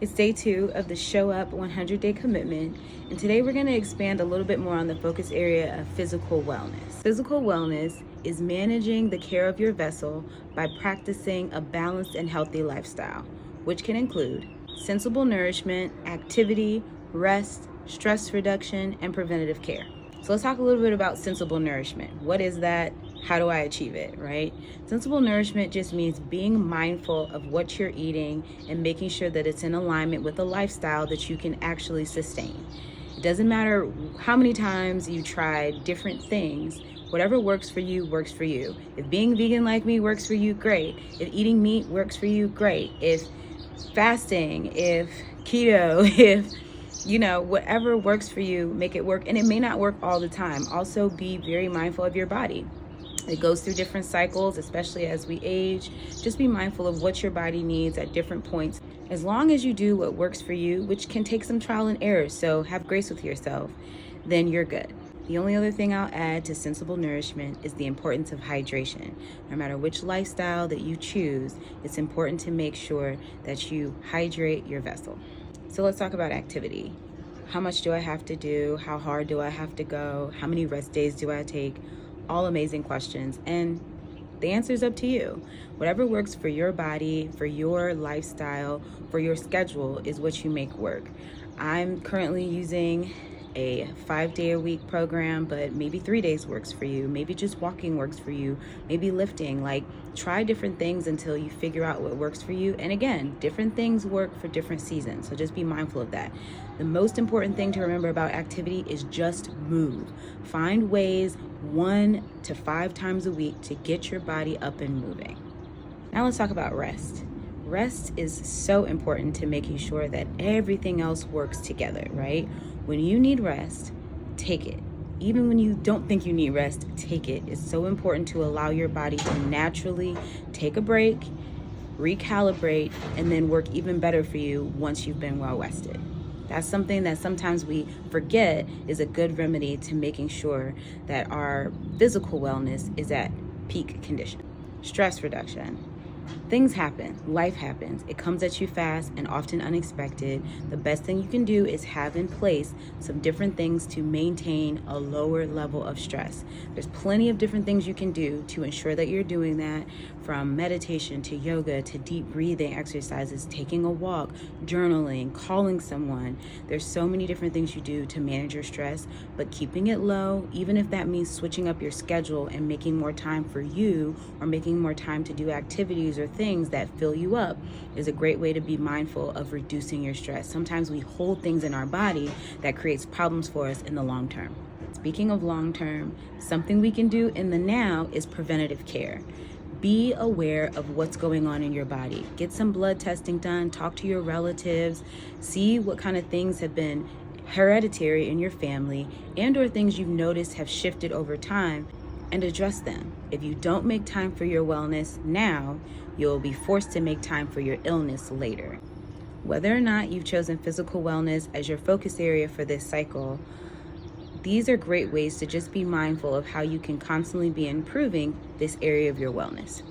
It's day 2 of the Show Up 100-Day Commitment, and today we're going to expand a little bit more on the focus area of physical wellness. Physical wellness is managing the care of your vessel by practicing a balanced and healthy lifestyle, which can include sensible nourishment, activity, rest, stress reduction, and preventative care. So let's talk a little bit about sensible nourishment. What is that? How do I achieve it, right? Sensible nourishment just means being mindful of what you're eating and making sure that it's in alignment with a lifestyle that you can actually sustain. It doesn't matter how many times you try different things. Whatever works for you works for you. If being vegan like me works for you, great. If eating meat works for you, great. If fasting, if keto, if whatever works for you, make it work. And it may not work all the time. Also, be very mindful of your body. It goes through different cycles, especially as we age. Just be mindful of what your body needs at different points. As long as you do what works for you, which can take some trial and error, so have grace with yourself, then you're good. The only other thing I'll add to sensible nourishment is the importance of hydration. No matter which lifestyle that you choose, it's important to make sure that you hydrate your vessel. So let's talk about activity. How much do I have to do? How hard do I have to go? How many rest days do I take? All amazing questions, and the answer is up to you. Whatever works for your body, for your lifestyle, for your schedule is what you make work. I'm currently using a 5-day-a-week program, but maybe 3 days works for you. Maybe just walking works for you. Maybe lifting. Try different things until you figure out what works for you. And again, different things work for different seasons, so just be mindful of that. The most important thing to remember about activity is just move. Find ways 1 to 5 times a week to get your body up and moving. Now let's talk about rest. Rest is so important to making sure that everything else works together, right? When you need rest, take it. Even when you don't think you need rest, take it. It's so important to allow your body to naturally take a break, recalibrate, and then work even better for you once you've been well rested. That's something that sometimes we forget is a good remedy to making sure that our physical wellness is at peak condition. Stress reduction. Things happen, life happens. It comes at you fast and often unexpected. The best thing you can do is have in place some different things to maintain a lower level of stress. There's plenty of different things you can do to ensure that you're doing that, from meditation to yoga to deep breathing exercises, taking a walk, journaling, calling someone. There's so many different things you do to manage your stress, but keeping it low, even if that means switching up your schedule and making more time for you or making more time to do activities or things that fill you up, is a great way to be mindful of reducing your stress. Sometimes we hold things in our body that creates problems for us in the long term. Speaking of long term, something we can do in the now is preventative care. Be aware of what's going on in your body. Get some blood testing done, talk to your relatives, see what kind of things have been hereditary in your family and or things you've noticed have shifted over time, and address them. If you don't make time for your wellness now, you'll be forced to make time for your illness later. Whether or not you've chosen physical wellness as your focus area for this cycle, these are great ways to just be mindful of how you can constantly be improving this area of your wellness.